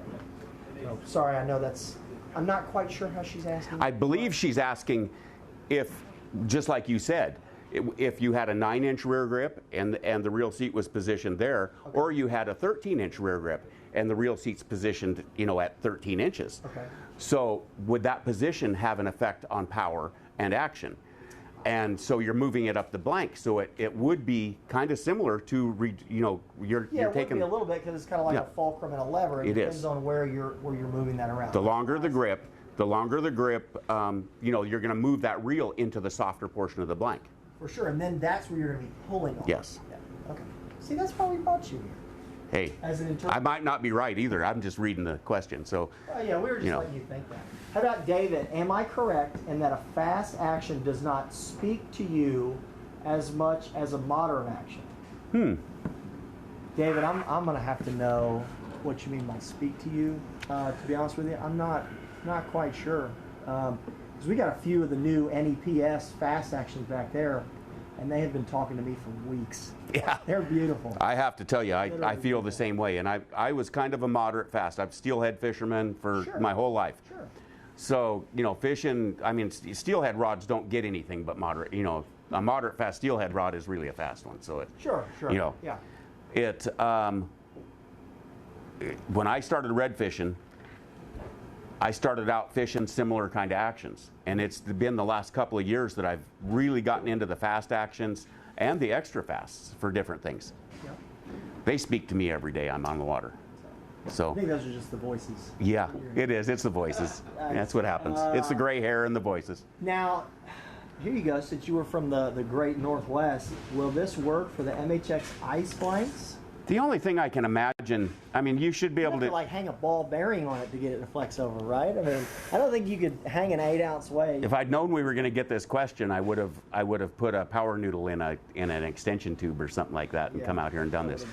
[SPEAKER 1] Oh, sorry, I know I'm not quite sure how she's asking.
[SPEAKER 2] I believe she's asking if, just like you said, if you had a 9-inch rear grip and the reel seat was positioned there, okay, or you had a 13-inch rear grip and the reel seat's positioned, you know, at 13 inches. Okay. So would that position have an effect on power and action? And so you're moving it up the blank, so it would be kind of similar to, you're
[SPEAKER 1] it would
[SPEAKER 2] taking
[SPEAKER 1] be a little bit, because it's kind of like a fulcrum and a lever. It depends on where you're moving that around.
[SPEAKER 2] The longer the grip, you're going to move that reel into the softer portion of the blank.
[SPEAKER 1] For sure, and then that's where you're going to be pulling on.
[SPEAKER 2] Yes.
[SPEAKER 1] Yeah. Okay. See, that's why we brought you here.
[SPEAKER 2] Hey,
[SPEAKER 1] as an interpreter.
[SPEAKER 2] I might not be right either. I'm just reading the question. So.
[SPEAKER 1] Yeah, we were just letting you think that. How about David? Am I correct in that a fast action does not speak to you as much as a moderate action? David, I'm going to have to know what you mean by speak to you. To be honest with you, I'm not quite sure. Because we got a few of the new NEPS fast actions back there, and they have been talking to me for weeks.
[SPEAKER 2] Yeah.
[SPEAKER 1] They're beautiful.
[SPEAKER 2] I have to tell you, I feel the same way. And I was kind of a moderate fast. I'm a steelhead fisherman for my whole life. Sure. So, fishing, I mean, steelhead rods don't get anything but moderate. A moderate fast steelhead rod is really a fast one. So
[SPEAKER 1] Sure.
[SPEAKER 2] Yeah. When I started red fishing, I started out fishing similar kind of actions. And it's been the last couple of years that I've really gotten into the fast actions and the extra fasts for different things. Yep. They speak to me every day I'm on the water. So
[SPEAKER 1] I think those are just the voices.
[SPEAKER 2] Yeah, it is. It's the voices. That's what happens. It's the gray hair and the voices.
[SPEAKER 1] Now, here you go. Since you were from the great Northwest, will this work for the MHX ice blanks?
[SPEAKER 2] The only thing I can imagine, I mean, you should be able to
[SPEAKER 1] like hang a ball bearing on it to get it to flex over, right? I mean, I don't think you could hang an 8-ounce weight.
[SPEAKER 2] If I'd known we were going to get this question, I would have put a power noodle in an extension tube or something like that and come out here and done this.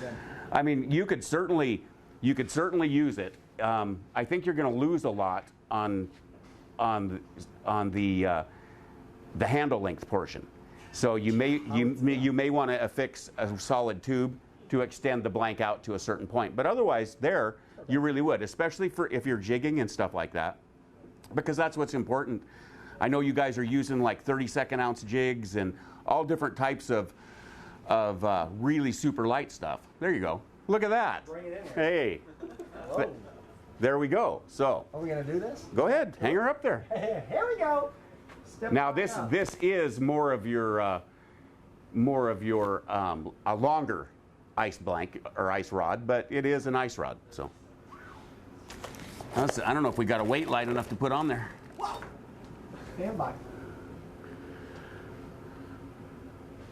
[SPEAKER 2] I mean, you could certainly use it. I think you're going to lose a lot on the handle length portion. So you may want to affix a solid tube to extend the blank out to a certain point. But otherwise, you really would, especially if you're jigging and stuff like that, because that's what's important. I know you guys are using like 32nd ounce jigs and all different types of really super light stuff. There you go. Look at that.
[SPEAKER 1] Bring it in.
[SPEAKER 2] Hey. There we go. So.
[SPEAKER 1] Are we going to do this?
[SPEAKER 2] Go ahead. Hang her up there.
[SPEAKER 1] Here we go.
[SPEAKER 2] Now this is more of your a longer ice blank or ice rod, but it is an ice rod. So. I don't know if we got a weight light enough to put on there.
[SPEAKER 1] Whoa. Stand by.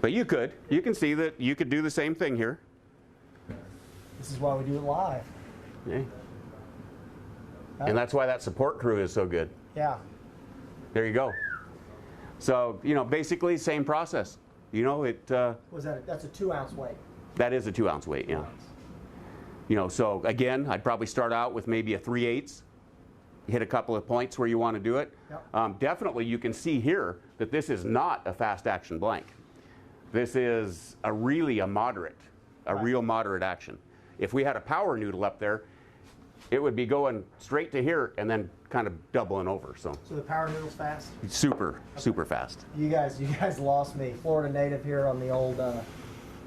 [SPEAKER 2] But you could. You can see that you could do the same thing here.
[SPEAKER 1] This is why we do it live.
[SPEAKER 2] Okay. And that's why that support crew is so good.
[SPEAKER 1] Yeah.
[SPEAKER 2] There you go. So, you know, basically same process. You know,
[SPEAKER 1] Was that? That's a 2-ounce weight.
[SPEAKER 2] that is a 2-ounce weight, yeah. You know, so again, I'd probably start out with maybe a 3/8. Hit a couple of points where you want to do it.
[SPEAKER 1] Yep.
[SPEAKER 2] Definitely, you can see here that this is not a fast action blank. This is a real moderate action. If we had a power noodle up there, it would be going straight to here and then kind of doubling over. So
[SPEAKER 1] the power noodle's fast?
[SPEAKER 2] super fast.
[SPEAKER 1] You guys lost me. Florida native here on the old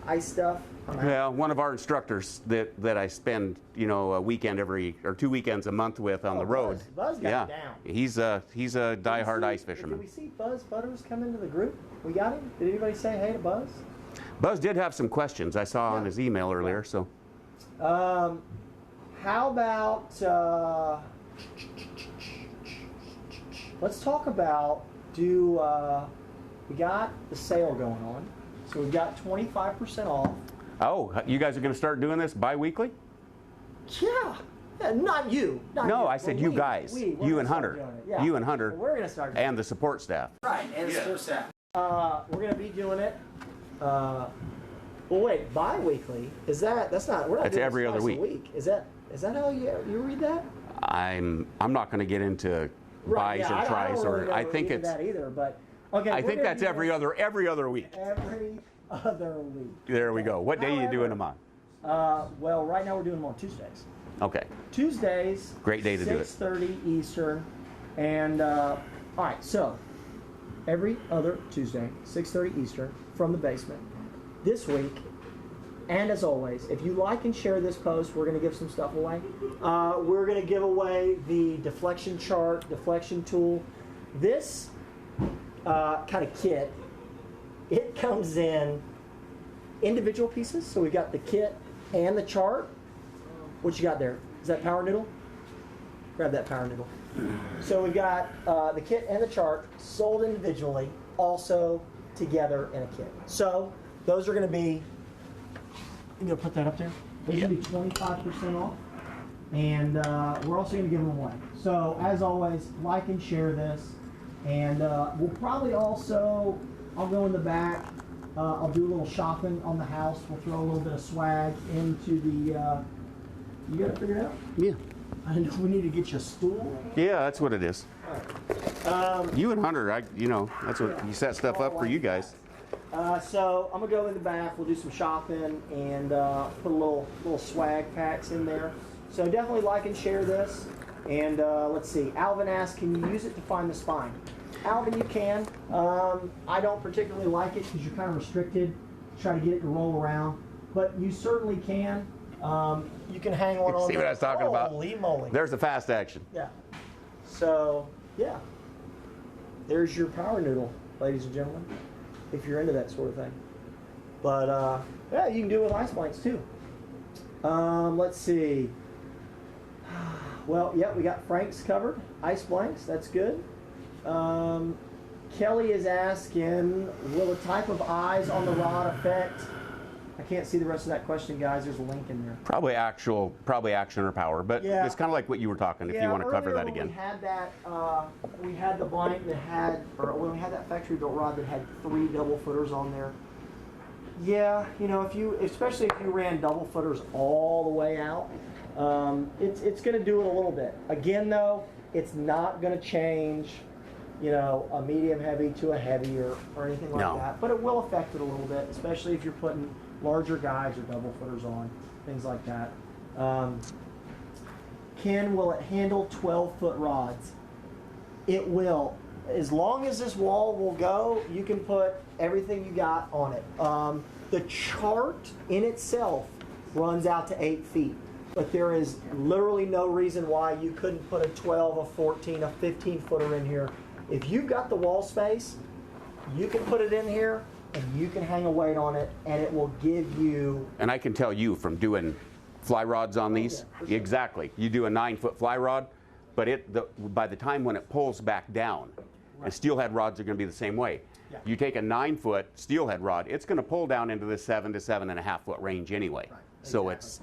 [SPEAKER 1] ice stuff.
[SPEAKER 2] Well, one of our instructors that I spend, you know, a weekend or 2 weekends a month with on the road.
[SPEAKER 1] Buzz got it down.
[SPEAKER 2] He's a diehard ice fisherman.
[SPEAKER 1] Did we see Buzz Butters come into the group? We got him? Did anybody say hey to Buzz?
[SPEAKER 2] Buzz did have some questions I saw on his email earlier. So,
[SPEAKER 1] how about let's talk about we got the sale going on, so we've got 25% off.
[SPEAKER 2] oh, you guys are going to start doing this bi-weekly?
[SPEAKER 1] Yeah. Not you. Not
[SPEAKER 2] No,
[SPEAKER 1] you.
[SPEAKER 2] I said you guys.
[SPEAKER 1] We're
[SPEAKER 2] You
[SPEAKER 1] gonna
[SPEAKER 2] and
[SPEAKER 1] start
[SPEAKER 2] Hunter.
[SPEAKER 1] doing it. Yeah.
[SPEAKER 2] You and Hunter.
[SPEAKER 1] We're going to start doing
[SPEAKER 2] And the support staff.
[SPEAKER 1] it. Right, and the support staff. We're going to be doing it. Well, wait, bi-weekly? That's not, we're not
[SPEAKER 2] That's
[SPEAKER 1] doing
[SPEAKER 2] every
[SPEAKER 1] this
[SPEAKER 2] other
[SPEAKER 1] twice a
[SPEAKER 2] week.
[SPEAKER 1] Is that how you read that?
[SPEAKER 2] I'm not going to get into buys
[SPEAKER 1] yeah,
[SPEAKER 2] or tries,
[SPEAKER 1] I don't really
[SPEAKER 2] or I
[SPEAKER 1] know
[SPEAKER 2] think
[SPEAKER 1] either
[SPEAKER 2] it's.
[SPEAKER 1] that either, but okay.
[SPEAKER 2] I
[SPEAKER 1] we're
[SPEAKER 2] think
[SPEAKER 1] gonna
[SPEAKER 2] that's
[SPEAKER 1] do
[SPEAKER 2] every
[SPEAKER 1] this
[SPEAKER 2] other week.
[SPEAKER 1] Every other week.
[SPEAKER 2] There we go. What day are you doing them on?
[SPEAKER 1] Well, right now we're doing them on Tuesdays.
[SPEAKER 2] Okay.
[SPEAKER 1] Tuesdays.
[SPEAKER 2] Great day to do it.
[SPEAKER 1] 6:30 Eastern, and all right. So every other Tuesday, 6:30 Eastern, from the basement. This week, and as always, if you like and share this post, we're going to give some stuff away. We're going to give away the deflection chart, deflection tool. This kind of kit, it comes in individual pieces. So we've got the kit and the chart. What you got there? Is that power noodle? Grab that power noodle. So we've got the kit and the chart sold individually, also together in a kit. So those are going to be, you going to put that up there? Those are going to be 25% off. And we're also going to give them away. So as always, like and share this. And we'll probably also, I'll go in the back. I'll do a little shopping on the house. We'll throw a little bit of swag into the, you got it figured out?
[SPEAKER 2] Yeah.
[SPEAKER 1] I know we need to get you a stool.
[SPEAKER 2] Yeah, that's what it is. You and Hunter, that's what you set stuff up for you guys.
[SPEAKER 1] So I'm gonna go in the back. We'll do some shopping and put a little swag packs in there. So definitely like and share this. And let's see. Alvin asked, "Can you use it to find the spine?" Alvin, you can. I don't particularly like it because you're kind of restricted. Try to get it to roll around, but you certainly can. You can hang one on.
[SPEAKER 2] See what I was talking about?
[SPEAKER 1] Holy moly!
[SPEAKER 2] There's the fast action.
[SPEAKER 1] Yeah. So yeah, there's your power noodle, ladies and gentlemen, if you're into that sort of thing. But yeah, you can do it with ice blanks too. Let's see. Well, yeah, we got Frank's covered. Ice blanks, that's good. Kelly is asking, will the type of eyes on the rod affect? I can't see the rest of that question, guys. There's a link in there.
[SPEAKER 2] Probably action or power, but
[SPEAKER 1] Yeah.
[SPEAKER 2] it's kind of like what you were talking. If you want to cover that again.
[SPEAKER 1] We had that. We had the blank that had, or when we had that factory built rod that had 3 double footers on there. Yeah, especially if you ran double footers all the way out, it's going to do it a little bit. Again, though, it's not going to change, a medium heavy to a heavy or anything like that. But it will affect it a little bit, especially if you're putting larger guides or double footers on, things like that. Ken, will it handle 12-foot rods? It will. As long as this wall will go, you can put everything you got on it. The chart in itself runs out to 8 feet. But there is literally no reason why you couldn't put a 12, a 14, a 15-footer in here. If you've got the wall space, you can put it in here, and you can hang a weight on it, and it will give you...
[SPEAKER 2] And I can tell you from doing fly rods on these,
[SPEAKER 1] yeah, for sure.
[SPEAKER 2] exactly. You do a 9-foot fly rod, but by the time when it pulls back down, the steelhead rods are going to be the same way.
[SPEAKER 1] Yeah.
[SPEAKER 2] You take a 9-foot steelhead rod, it's going to pull down into the 7 to 7.5 foot range anyway.
[SPEAKER 1] Right.
[SPEAKER 2] So
[SPEAKER 1] Exactly.
[SPEAKER 2] it's,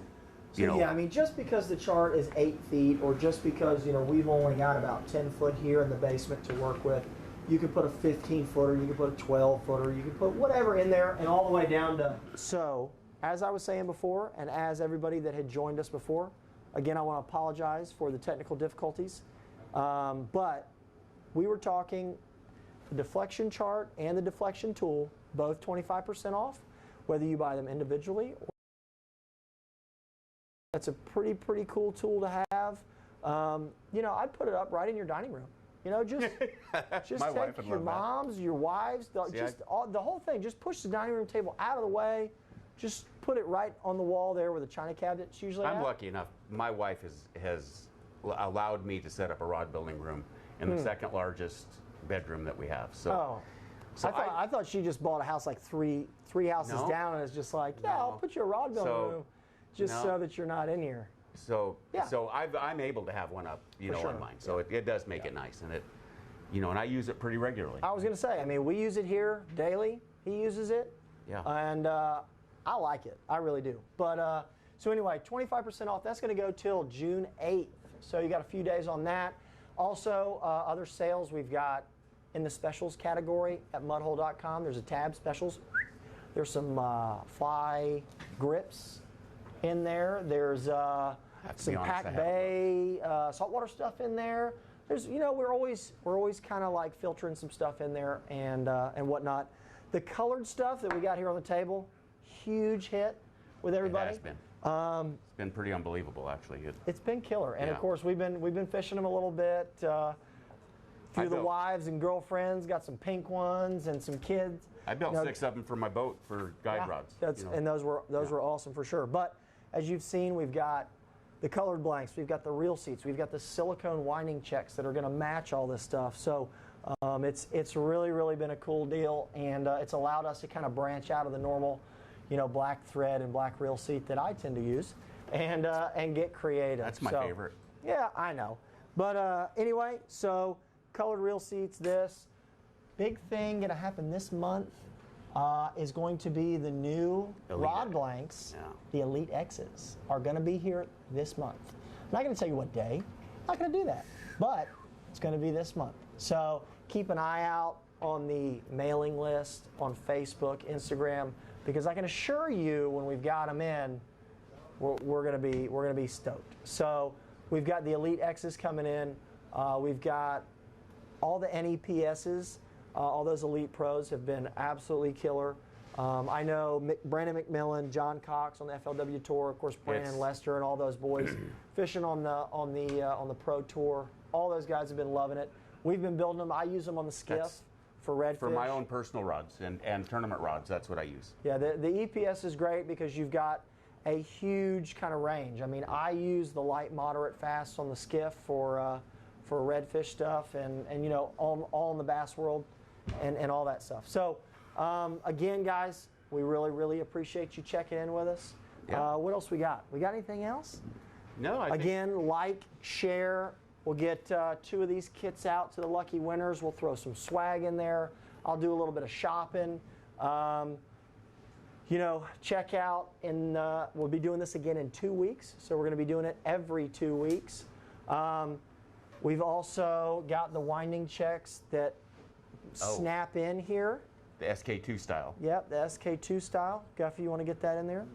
[SPEAKER 1] So,
[SPEAKER 2] you know,
[SPEAKER 1] yeah, I mean, just because the chart is 8 feet, or just because, you know, we've only got about 10 foot here in the basement to work with, you can put a 15-footer, you can put a 12-footer, you can put whatever in there, and all the way down to. So, as I was saying before, and as everybody that had joined us before, again, I want to apologize for the technical difficulties, but we were talking the deflection chart and the deflection tool, both 25% off, whether you buy them individually. That's a pretty cool tool to have. You know, I'd put it up right in your dining room. You know, just
[SPEAKER 2] My wife
[SPEAKER 1] take
[SPEAKER 2] would
[SPEAKER 1] your
[SPEAKER 2] love that.
[SPEAKER 1] moms, your wives, the whole thing. Just push the dining room table out of the way. Just put it right on the wall there where the china cabinet's usually
[SPEAKER 2] I'm
[SPEAKER 1] at.
[SPEAKER 2] lucky enough. My wife has allowed me to set up a rod building room in the second largest bedroom that we have. So,
[SPEAKER 1] Oh.
[SPEAKER 2] so
[SPEAKER 1] I thought she just bought a house like three houses
[SPEAKER 2] No.
[SPEAKER 1] down, and it's just like, yeah,
[SPEAKER 2] No.
[SPEAKER 1] I'll put you a rod building
[SPEAKER 2] So,
[SPEAKER 1] room just
[SPEAKER 2] no.
[SPEAKER 1] so that you're not in here.
[SPEAKER 2] So,
[SPEAKER 1] Yeah.
[SPEAKER 2] so I'm able to have one up, you
[SPEAKER 1] For
[SPEAKER 2] know,
[SPEAKER 1] sure.
[SPEAKER 2] on mine. So it does make it nice, and it, you know, and I use it pretty regularly.
[SPEAKER 1] I was going to say, I mean, we use it here daily. He uses it.
[SPEAKER 2] Yeah.
[SPEAKER 1] And I like it. I really do. But so anyway, 25% off. That's going to go till June 8th. So you got a few days on that. Also, other sales we've got in the specials category at mudhole.com. There's a tab, specials. There's some fly grips in there. There's some
[SPEAKER 2] be honest, I
[SPEAKER 1] Pac
[SPEAKER 2] haven't
[SPEAKER 1] Bay saltwater stuff in there. There's, you know, we're always kind of like filtering some stuff in there and whatnot. The colored stuff that we got here on the table, huge hit with everybody.
[SPEAKER 2] It has been. It's been pretty unbelievable, actually.
[SPEAKER 1] It's been killer, and of
[SPEAKER 2] Yeah.
[SPEAKER 1] course we've been fishing them a little bit. Few of the wives and girlfriends got some pink ones and some kids.
[SPEAKER 2] I built
[SPEAKER 1] You know,
[SPEAKER 2] 6 of them for my boat for guide rods.
[SPEAKER 1] That's,
[SPEAKER 2] you know.
[SPEAKER 1] and those were awesome for sure. But as you've seen, we've got the colored blanks, we've got the reel seats, we've got the silicone winding checks that are going to match all this stuff. So it's really been a cool deal, and it's allowed us to kind of branch out of the normal, you know, black thread and black reel seat that I tend to use, and get creative.
[SPEAKER 2] That's my favorite.
[SPEAKER 1] Yeah, I know. But anyway, so colored reel seats. This big thing going to happen this month is going to be the new
[SPEAKER 2] Elite
[SPEAKER 1] rod
[SPEAKER 2] X.
[SPEAKER 1] blanks.
[SPEAKER 2] Yeah.
[SPEAKER 1] The Elite X's are going to be here this month. I'm not going to tell you what day. I'm not going to do that. But it's going to be this month. So keep an eye out on the mailing list on Facebook, Instagram, because I can assure you when we've got them in, we're going to be stoked. So we've got the Elite X's coming in. We've got all the NEPS's. All those Elite Pros have been absolutely killer. I know Brandon McMillan, John Cox on the FLW Tour, of course Brandon
[SPEAKER 2] Yes.
[SPEAKER 1] Lester and all those boys fishing on the Pro Tour. All those guys have been loving it. We've been building them. I use them on the skiff
[SPEAKER 2] That's
[SPEAKER 1] for redfish.
[SPEAKER 2] For my own personal rods and tournament rods, that's what I use.
[SPEAKER 1] Yeah, the EPS is great because you've got a huge kind of range. I mean, I use the light, moderate, fast on the skiff for redfish stuff and you know, all in the bass world and all that stuff. So again, guys, we really appreciate you checking in with us.
[SPEAKER 2] Yeah.
[SPEAKER 1] What else we got? We got anything else?
[SPEAKER 2] No, I think
[SPEAKER 1] Again, like, share. We'll get 2 of these kits out to the lucky winners. We'll throw some swag in there. I'll do a little bit of shopping. You know, check out, we'll be doing this again in 2 weeks. So we're going to be doing it every 2 weeks. We've also got the winding checks that snap in here.
[SPEAKER 2] the SK2 style.
[SPEAKER 1] Yep, the SK2 style. Guffey, you want to get that in there?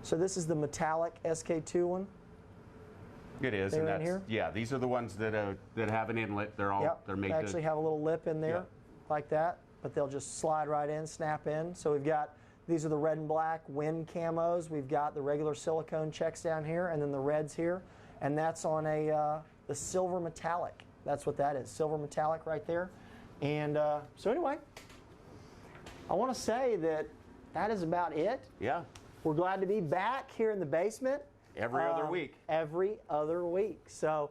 [SPEAKER 1] So this is the metallic SK2 one.
[SPEAKER 2] It is,
[SPEAKER 1] They're
[SPEAKER 2] and
[SPEAKER 1] in
[SPEAKER 2] that's
[SPEAKER 1] here?
[SPEAKER 2] yeah. These are the ones that have an inlet. They're all
[SPEAKER 1] Yep,
[SPEAKER 2] they're made
[SPEAKER 1] they actually
[SPEAKER 2] to.
[SPEAKER 1] have a little lip in there,
[SPEAKER 2] Yeah.
[SPEAKER 1] like that, but they'll just slide right in, snap in. So we've got, these are the red and black wind camos. We've got the regular silicone checks down here, and then the reds here, and that's on the silver metallic. That's what that is, silver metallic right there. And so anyway, I want to say that is about it.
[SPEAKER 2] Yeah,
[SPEAKER 1] We're glad to be back here in the basement.
[SPEAKER 2] every other week.
[SPEAKER 1] Every other week. So,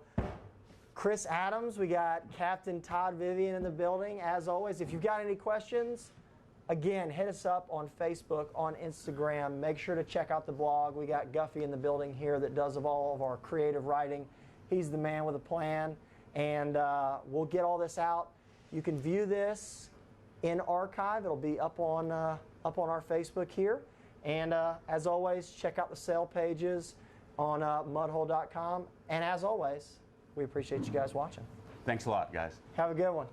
[SPEAKER 1] Chris Adams, we got Captain Todd Vivian in the building. As always, if you've got any questions, again, hit us up on Facebook, on Instagram. Make sure to check out the blog. We got Guffey in the building here that does all of our creative writing. He's the man with a plan, and we'll get all this out. You can view this in archive. It'll be up on our Facebook here. And as always, check out the sale pages on mudhole.com. And as always, we appreciate you guys watching.
[SPEAKER 2] Thanks a lot, guys.
[SPEAKER 1] Have a good one.